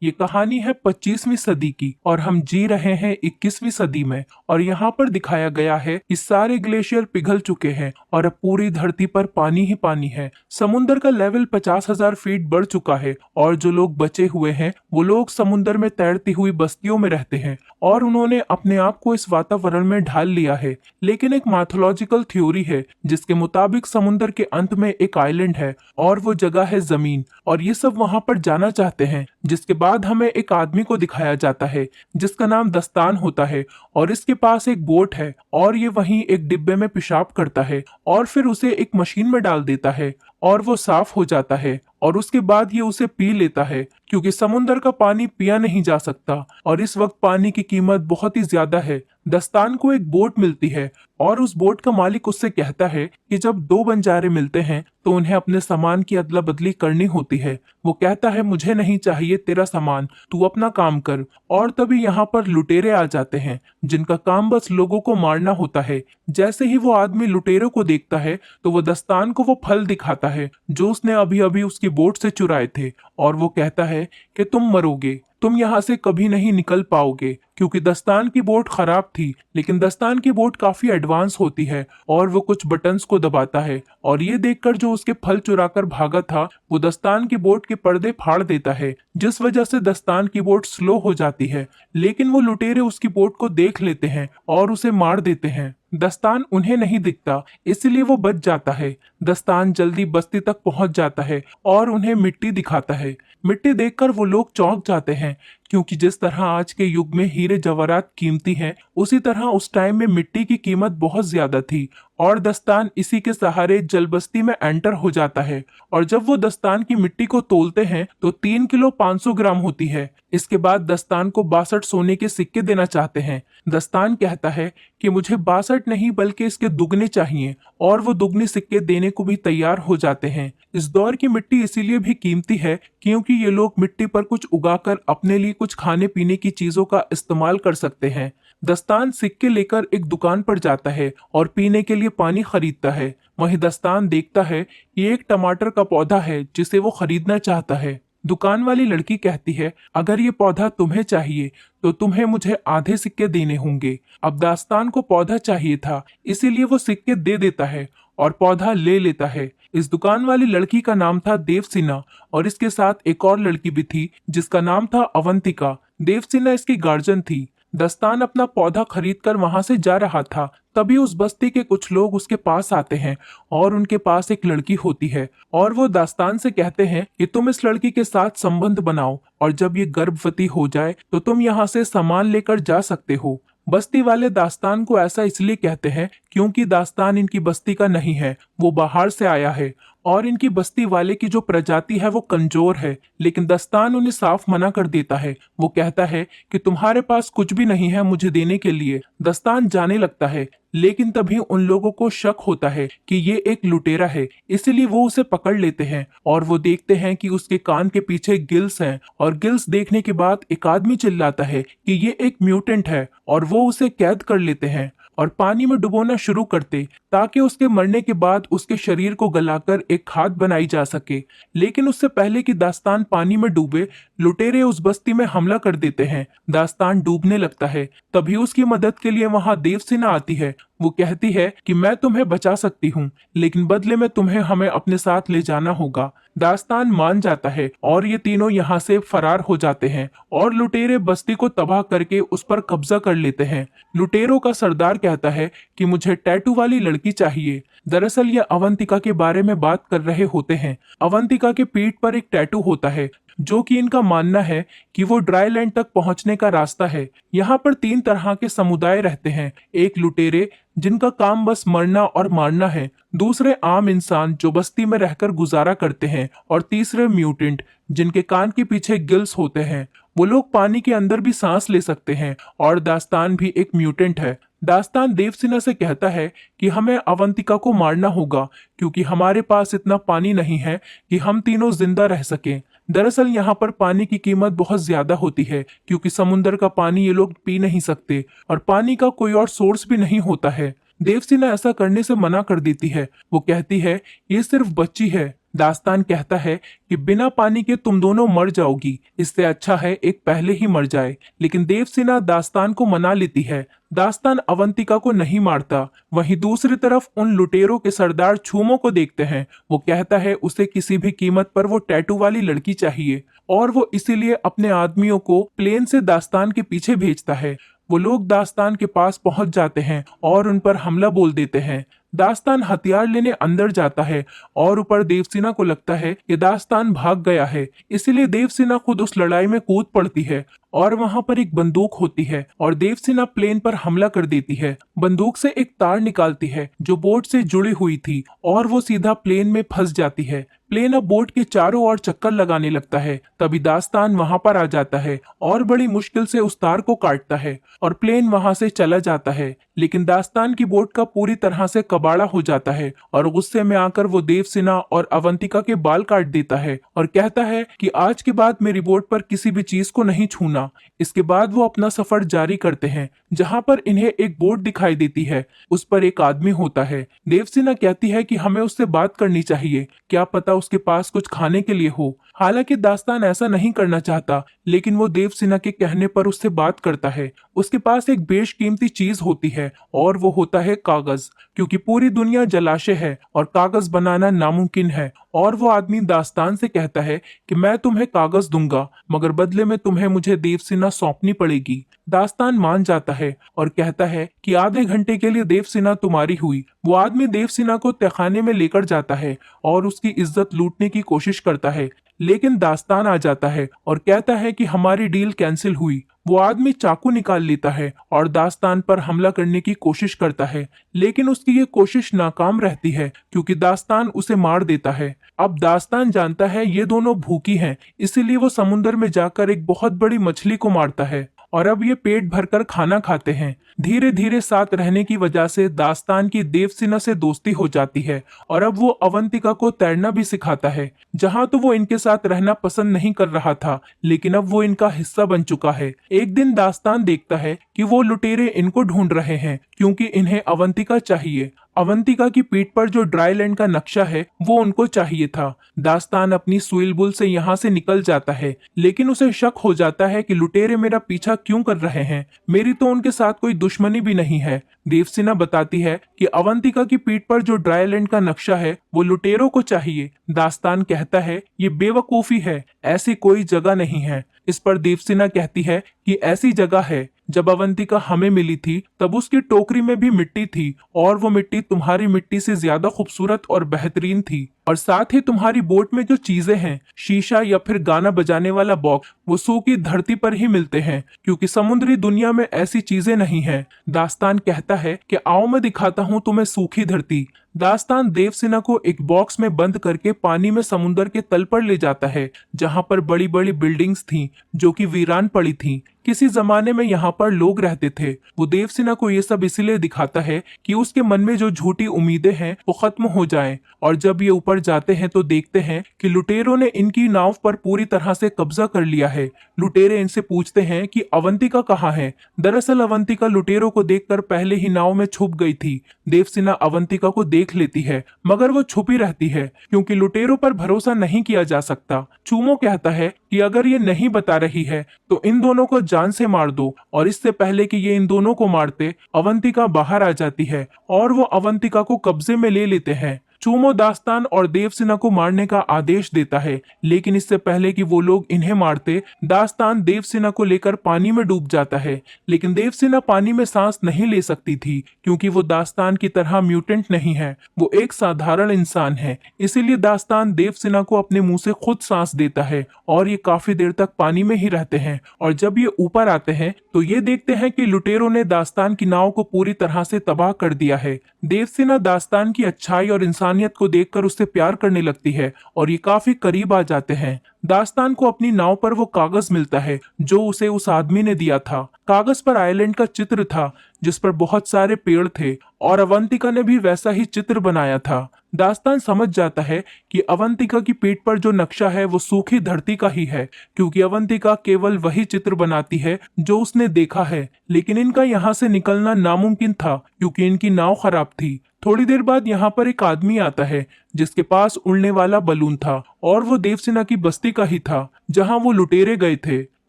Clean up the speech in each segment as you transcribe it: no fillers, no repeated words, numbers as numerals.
ये कहानी है 25वीं सदी की और हम जी रहे हैं 21वीं सदी में। और यहाँ पर दिखाया गया है कि सारे ग्लेशियर पिघल चुके हैं और अब पूरी धरती पर पानी ही पानी है। समुद्र का लेवल 50,000 फीट बढ़ चुका है और जो लोग बचे हुए हैं वो लोग समुद्र में तैरती हुई बस्तियों में रहते हैं और उन्होंने अपने आप को इस वातावरण में ढाल लिया है। लेकिन एक माइथोलॉजिकल थ्योरी है जिसके मुताबिक समुद्र के अंत में एक आइलैंड है और वो जगह है जमीन, और ये सब वहां पर जाना चाहते हैं। जिसके बाद हमें एक आदमी को दिखाया जाता है जिसका नाम दस्तान होता है और इसके पास एक बोट है और ये वहीं एक डिब्बे में पेशाब करता है और फिर उसे एक मशीन में डाल देता है और वो साफ हो जाता है और उसके बाद ये उसे पी लेता है क्योंकि समुद्र का पानी पिया नहीं जा सकता और इस वक्त पानी की कीमत बहुत ही ज्यादा है। दस्तान को एक बोट मिलती है और उस बोट का मालिक उससे कहता है कि जब दो बंजारे मिलते हैं तो उन्हें अपने सामान की अदला बदली करनी होती है। वो कहता है मुझे नहीं चाहिए तेरा सामान, तू अपना काम कर। और तभी यहाँ पर लुटेरे आ जाते हैं जिनका काम बस लोगों को मारना होता है। जैसे ही वो आदमी लुटेरों को देखता है तो वो दस्तान को वो फल दिखाता है जो उसने अभी अभी उसकी बोट से चुराए थे और वो कहता है कि तुम मरोगे, तुम यहाँ से कभी नहीं निकल पाओगे। क्योंकि दस्तान की बोट खराब थी लेकिन दस्तान की बोट काफी एडवांस होती है और वो कुछ बटन्स को दबाता है और ये देखकर जो उसके फल चुराकर भागा था वो दस्तान की बोट के पर्दे फाड़ देता है, जिस वजह से दस्तान की बोट स्लो हो जाती है। लेकिन वो लुटेरे उसकी बोट को देख लेते हैं और उसे मार देते हैं। दस्तान उन्हें नहीं दिखता इसलिए वो बच जाता है। दस्तान जल्दी बस्ती तक पहुंच जाता है और उन्हें मिट्टी दिखाता है। मिट्टी देखकर वो लोग चौंक जाते हैं क्योंकि जिस तरह आज के युग में हीरे जवाहरात कीमती हैं उसी तरह उस टाइम में मिट्टी की कीमत बहुत ज्यादा थी और दस्तान इसी के सहारे जलबस्ती में एंटर हो जाता है। और जब वो दस्तान की मिट्टी को तोलते हैं तो 3 किलो 500 ग्राम होती है। इसके बाद दस्तान को 62 सोने के सिक्के देना चाहते हैं। दस्तान कहता है कि मुझे 62 नहीं बल्कि इसके दुगने चाहिए और वो दुगने सिक्के देने को भी तैयार हो जाते हैं। इस दौर की मिट्टी इसीलिए भी कीमती है क्योंकि ये लोग मिट्टी पर कुछ उगाकर अपने लिए कुछ खाने पीने की चीजों का इस्तेमाल कर सकते हैं। दस्तान सिक्के लेकर एक दुकान पर जाता है और पीने के लिए पानी खरीदता है। वहीं दस्तान देखता है कि एक टमाटर का पौधा है जिसे वो खरीदना चाहता है। दुकान वाली लड़की कहती है अगर ये पौधा तुम्हें चाहिए तो तुम्हें मुझे आधे सिक्के देने होंगे। अब दास्तान को पौधा चाहिए था इसीलिए वो सिक्के दे देता है और पौधा ले लेता है। इस दुकान वाली लड़की का नाम था देवसेना और इसके साथ एक और लड़की भी थी जिसका नाम था अवंतिका। देवसेना इसकी गार्जियन थी। दस्तान अपना पौधा खरीदकर वहां से जा रहा था तभी उस बस्ती के कुछ लोग उसके पास आते हैं और उनके पास एक लड़की होती है और वो दास्तान से कहते हैं कि तुम इस लड़की के साथ संबंध बनाओ और जब ये गर्भवती हो जाए तो तुम यहाँ से सामान लेकर जा सकते हो। बस्ती वाले दास्तान को ऐसा इसलिए कहते हैं क्योंकि दास्तान इनकी बस्ती का नहीं है, वो बाहर से आया है और इनकी बस्ती वाले की जो प्रजाति है वो कमजोर है। लेकिन दस्तान उन्हें साफ मना कर देता है। वो कहता है कि तुम्हारे पास कुछ भी नहीं है मुझे देने के लिए। दस्तान जाने लगता है लेकिन तभी उन लोगों को शक होता है कि ये एक लुटेरा है, इसलिए वो उसे पकड़ लेते हैं और वो देखते हैं कि उसके कान के पीछे गिल्स हैं और गिल्स देखने के बाद एक आदमी चिल्लाता है कि ये एक म्यूटेंट है और वो उसे कैद कर लेते हैं और पानी में डुबोना शुरू करते ताकि उसके मरने के बाद उसके शरीर को गलाकर एक खाद बनाई जा सके। लेकिन उससे पहले कि दास्तान पानी में डूबे लुटेरे उस बस्ती में हमला कर देते हैं। दास्तान डूबने लगता है तभी उसकी मदद के लिए वहां देवसेना आती है। वो कहती है कि मैं तुम्हें बचा सकती हूँ लेकिन बदले में तुम्हें हमें अपने साथ ले जाना होगा। दास्तान मान जाता है और ये तीनों यहाँ से फरार हो जाते हैं और लुटेरे बस्ती को तबाह करके उस पर कब्जा कर लेते हैं। लुटेरों का सरदार कहता है कि मुझे टैटू वाली लड़की चाहिए। दरअसल ये अवंतिका के बारे में बात कर रहे होते हैं। अवंतिका के पीठ पर एक टैटू होता है जो कि इनका मानना है कि वो ड्राई लैंड तक पहुंचने का रास्ता है। यहाँ पर 3 तरह के समुदाय रहते हैं। एक लुटेरे जिनका काम बस मरना और मारना है, दूसरे आम इंसान जो बस्ती में रहकर गुजारा करते हैं और तीसरे म्यूटेंट जिनके कान के पीछे गिल्स होते हैं। वो लोग पानी के अंदर भी सांस ले सकते हैं और दास्तान भी एक म्यूटेंट है। दास्तान देवसेना से कहता है कि हमें अवंतिका को मारना होगा क्योंकि हमारे पास इतना पानी नहीं है कि हम तीनों जिंदा रह सकें। दरअसल यहाँ पर पानी की कीमत बहुत ज्यादा होती है क्योंकि समुद्र का पानी ये लोग पी नहीं सकते और पानी का कोई और सोर्स भी नहीं होता है। देवसेना ऐसा करने से मना कर देती है। वो कहती है ये सिर्फ बच्ची है, दास्तान कहता है कि बिना पानी के तुम दोनों मर जाओगी, इससे अच्छा है एक पहले ही मर जाए। लेकिन देवसेना दास्तान को मना लेती है। दास्तान अवंतिका को नहीं मारता। वहीं दूसरी तरफ उन लुटेरों के सरदार छूमो को देखते हैं। वो कहता है उसे किसी भी कीमत पर वो टैटू वाली लड़की चाहिए और वो इसीलिए अपने आदमियों को प्लेन से दास्तान के पीछे भेजता है। वो लोग दास्तान के पास पहुंच जाते हैं और उन पर हमला बोल देते हैं। दास्तान हथियार लेने अंदर जाता है और ऊपर देवसेना को लगता है कि दास्तान भाग गया है, इसलिए देवसेना खुद उस लड़ाई में कूद पड़ती है और वहां पर एक बंदूक होती है और देवसेना प्लेन पर हमला कर देती है। बंदूक से एक तार निकालती है जो बोट से जुड़ी हुई थी और वो सीधा प्लेन में फंस जाती है। प्लेन अब बोट के चारों ओर चक्कर लगाने लगता है। तभी दास्तान वहां पर आ जाता है और बड़ी मुश्किल से उस तार को काटता है और प्लेन वहां से चला जाता है। लेकिन दास्तान की बोट का पूरी तरह से कबाड़ा हो जाता है और गुस्से में आकर वो देवसेना और अवंतिका के बाल काट देता है और कहता है कि आज के बाद मेरी बोट पर किसी भी चीज को नहीं छूना। इसके बाद वो अपना सफर जारी करते हैं, जहां पर इन्हें एक बोट दिखाई देती है। उस पर एक आदमी होता है। देवसेना कहती है कि हमें उससे बात करनी चाहिए, क्या पता उसके पास कुछ खाने के लिए हो। हालांकि दास्तान ऐसा नहीं करना चाहता, लेकिन वो देवसेना के कहने पर उससे बात करता है। उसके पास एक बेशकीमती चीज होती है और वो होता है कागज, क्योंकि पूरी दुनिया जलाशय है और कागज बनाना नामुमकिन है। और वो आदमी दास्तान से कहता है कि मैं तुम्हें कागज दूंगा, मगर बदले में तुम्हें मुझे देवसेना सौंपनी पड़ेगी। दास्तान मान जाता है और कहता है कि आधे घंटे के लिए देवसेना तुम्हारी हुई। वो आदमी देवसेना को तहखाने में लेकर जाता है और उसकी इज्जत लूटने की कोशिश करता है, लेकिन दास्तान आ जाता है और कहता है कि हमारी डील कैंसिल हुई। वो आदमी चाकू निकाल लेता है और दास्तान पर हमला करने की कोशिश करता है, लेकिन उसकी ये कोशिश नाकाम रहती है क्योंकि दास्तान उसे मार देता है। अब दास्तान जानता है ये दोनों भूखी हैं, इसीलिए वो समुद्र में जाकर एक बहुत बड़ी मछली को मारता है और अब ये पेट भरकर खाना खाते हैं। धीरे धीरे साथ रहने की वजह से दास्तान की देवसेना से दोस्ती हो जाती है और अब वो अवंतिका को तैरना भी सिखाता है। जहाँ तो वो इनके साथ रहना पसंद नहीं कर रहा था, लेकिन अब वो इनका हिस्सा बन चुका है। एक दिन दास्तान देखता है कि वो लुटेरे इनको ढूंढ रहे हैं क्योंकि इन्हें अवंतिका चाहिए। अवंतिका की पीठ पर जो ड्राई लैंड का नक्शा है वो उनको चाहिए था। दास्तान अपनी सुइलबुल से यहाँ से निकल जाता है, लेकिन उसे शक हो जाता है कि लुटेरे मेरा पीछा क्यों कर रहे हैं, मेरी तो उनके साथ कोई दुश्मनी भी नहीं है। देवसेना बताती है कि अवंतिका की पीठ पर जो ड्राई लैंड का नक्शा है वो लुटेरों को चाहिए। दास्तान कहता है ये बेवकूफी है, ऐसी कोई जगह नहीं है। इस पर देवसेना कहती है कि ऐसी जगह है, जब अवंतिका हमें मिली थी तब उसकी टोकरी में भी मिट्टी थी और वो मिट्टी तुम्हारी मिट्टी से ज्यादा खूबसूरत और बेहतरीन थी। और साथ ही तुम्हारी बोट में जो चीजें हैं, शीशा या फिर गाना बजाने वाला बॉक्स, वो सूखी धरती पर ही मिलते हैं क्योंकि समुद्री दुनिया में ऐसी चीजें नहीं है। दास्तान कहता है कि आओ मैं दिखाता हूँ तुम्हें सूखी धरती। दास्तान देवसेना को एक बॉक्स में बंद करके पानी में समुद्र के तल पर ले जाता है, जहाँ पर बड़ी बड़ी बिल्डिंग्स थीं जो कि वीरान पड़ी थीं। किसी जमाने में यहाँ पर लोग रहते थे। वो देवसेना को ये सब इसलिए दिखाता है कि उसके मन में जो झूठी उम्मीदें हैं वो खत्म हो जाएं। और जब ये ऊपर जाते हैं तो देखते हैं कि लुटेरों ने इनकी नाव पर पूरी तरह से कब्जा कर लिया है। लुटेरे इनसे पूछते हैं कि अवंतिका कहाँ है। दरअसल अवंतिका लुटेरों को देखकर पहले ही नाव में छुप गई थी। देवसेना अवंतिका को देख लेती है, मगर वो छुपी रहती है क्योंकि लुटेरों पर भरोसा नहीं किया जा सकता। चूमो कहता है कि अगर ये नहीं बता रही है तो इन दोनों को जान से मार दो। और इससे पहले कि ये इन दोनों को मारते, अवंतिका बाहर आ जाती है और वो अवंतिका को कब्जे में ले लेते हैं। चूमो दास्तान और देवसेना को मारने का आदेश देता है, लेकिन इससे पहले कि वो लोग इन्हें मारते, दास्तान देवसेना को लेकर पानी में डूब जाता है। लेकिन देवसेना पानी में सांस नहीं ले सकती थी क्योंकि वो दास्तान की तरह म्यूटेंट नहीं है, वो एक साधारण इंसान है। इसीलिए दास्तान देवसेना को अपने मुंह से खुद सांस देता है और ये काफी देर तक पानी में ही रहते हैं। और जब ये ऊपर आते हैं तो ये देखते हैं कि लुटेरों ने दास्तान की नाव को पूरी तरह से तबाह कर दिया है। देवसेना दास्तान की अच्छाई और इंसानियत को देखकर उससे प्यार करने लगती है और ये काफी करीब आ जाते हैं। दास्तान को अपनी नाव पर वो कागज मिलता है जो उसे उस आदमी ने दिया था। कागज पर आइलैंड का चित्र था जिस पर बहुत सारे पेड़ थे और अवंतिका ने भी वैसा ही चित्र बनाया था। दास्तान समझ जाता है कि अवंतिका की पीठ पर जो नक्शा है वो सूखी धरती का ही है, क्योंकि अवंतिका केवल वही चित्र बनाती है जो उसने देखा है। लेकिन इनका यहाँ से निकलना नामुमकिन था क्योंकि इनकी नाव खराब थी। थोड़ी देर बाद यहाँ पर एक आदमी आता है जिसके पास उड़ने वाला बलून था और वो देवसेना की बस्ती का ही था जहाँ वो लुटेरे गए थे,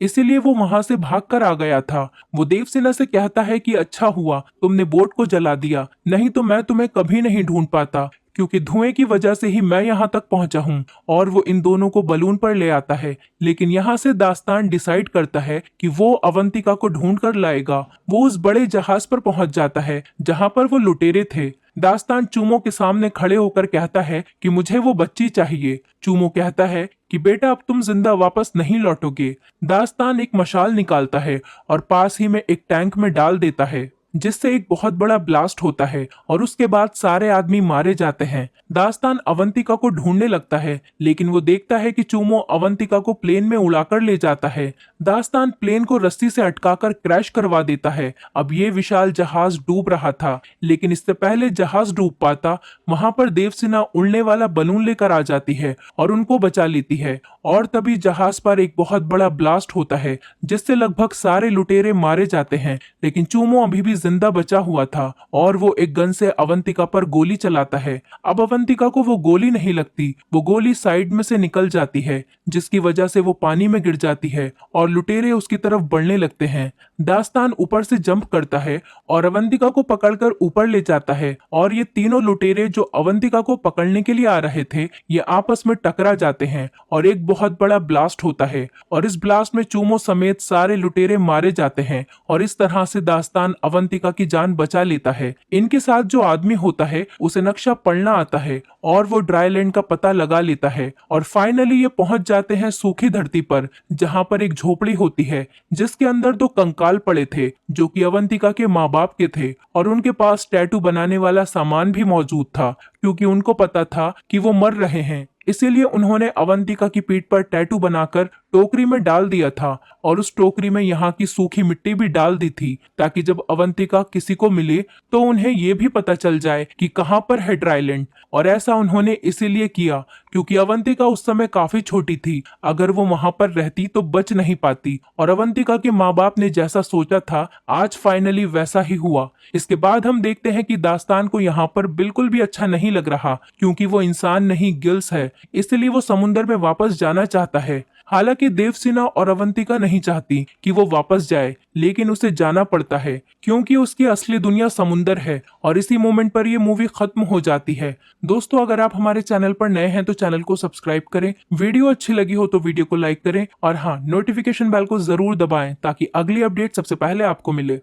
इसीलिए वो वहां से भागकर आ गया था। वो देवसेना से कहता है कि अच्छा हुआ तुमने बोट को जला दिया, नहीं तो मैं तुम्हें कभी नहीं ढूंढ पाता, क्योंकि धुएं की वजह से ही मैं यहाँ तक पहुंचा हूँ। और वो इन दोनों को बलून पर ले आता है। लेकिन यहाँ से दास्तान डिसाइड करता है कि वो अवंतिका को ढूंढ कर लाएगा। वो उस बड़े जहाज पर पहुंच जाता है जहाँ पर वो लुटेरे थे। दास्तान चूमो के सामने खड़े होकर कहता है कि मुझे वो बच्ची चाहिए। चूमो कहता है कि बेटा अब तुम जिंदा वापस नहीं लौटोगे। दास्तान एक मशाल निकालता है और पास ही में एक टैंक में डाल देता है, जिससे एक बहुत बड़ा ब्लास्ट होता है और उसके बाद सारे आदमी मारे जाते हैं। दास्तान अवंतिका को ढूंढने लगता है, लेकिन वो देखता है कि चूमो अवंतिका को प्लेन में उड़ाकर ले जाता है। दास्तान प्लेन को रस्सी से अटकाकर क्रैश करवा देता है। अब ये विशाल जहाज डूब रहा था, लेकिन इससे पहले जहाज डूब पाता, वहां पर देवसेना उड़ने वाला बलून लेकर आ जाती है और उनको बचा लेती है। और तभी जहाज पर एक बहुत बड़ा ब्लास्ट होता है, जिससे लगभग सारे लुटेरे मारे जाते हैं। लेकिन चूमो अभी भी जिंदा बचा हुआ था और वो एक गन से अवंतिका पर गोली चलाता है। अब अवंतिका को वो गोली नहीं लगती, वो गोली साइड में से निकल जाती है, जिसकी वजह से वो पानी में गिर जाती है और लुटेरे उसकी तरफ बढ़ने लगते हैं। दास्तान ऊपर से जंप करता है और अवंतिका को पकड़कर ऊपर ले जाता है और ये तीनों लुटेरे जो अवंतिका को पकड़ने के लिए आ रहे थे, ये आपस में टकरा जाते हैं और एक बहुत बड़ा ब्लास्ट होता है। और इस ब्लास्ट में चूमो समेत सारे लुटेरे मारे जाते हैं और इस तरह से दास्तान अवंतिका की जान बचा लेता है। इनके साथ जो आदमी होता है उसे नक्शा पढ़ना आता है और वो ड्राईलैंड का पता लगा लेता है और फाइनली ये पहुंच जाते हैं सूखी धरती पर, जहां पर एक झोपड़ी होती है जिसके अंदर दो कंकाल पड़े थे जो कि अवंतिका के माँ बाप के थे। और उनके पास टैटू बनाने वाला सामान भी मौजूद था, क्योंकि उनको पता था कि वो मर रहे हैं। इसीलिए उन्होंने अवंतिका की पीठ पर टैटू बनाकर टोकरी में डाल दिया था और उस टोकरी में यहाँ की सूखी मिट्टी भी डाल दी थी, ताकि जब अवंतिका किसी को मिले तो उन्हें ये भी पता चल जाए कि कहाँ पर है ड्राईलैंड। और ऐसा उन्होंने इसीलिए किया क्योंकि अवंतिका उस समय काफी छोटी थी, अगर वो वहां पर रहती तो बच नहीं पाती। और अवंतिका के माँ बाप ने जैसा सोचा था आज फाइनली वैसा ही हुआ। इसके बाद हम देखते हैं कि दास्तान को यहाँ पर बिल्कुल भी अच्छा नहीं लग रहा, क्योंकि वो इंसान नहीं गिल्स है, इसलिए वो समुद्र में वापस जाना चाहता है। हालांकि देवसेना और अवंतिका नहीं चाहती कि वो वापस जाए, लेकिन उसे जाना पड़ता है क्योंकि उसकी असली दुनिया समुंदर है। और इसी मोमेंट पर ये मूवी खत्म हो जाती है। दोस्तों, अगर आप हमारे चैनल पर नए हैं तो चैनल को सब्सक्राइब करें, वीडियो अच्छी लगी हो तो वीडियो को लाइक करें और हाँ, नोटिफिकेशन बेल को जरूर दबाएं ताकि अगली अपडेट सबसे पहले आपको मिले।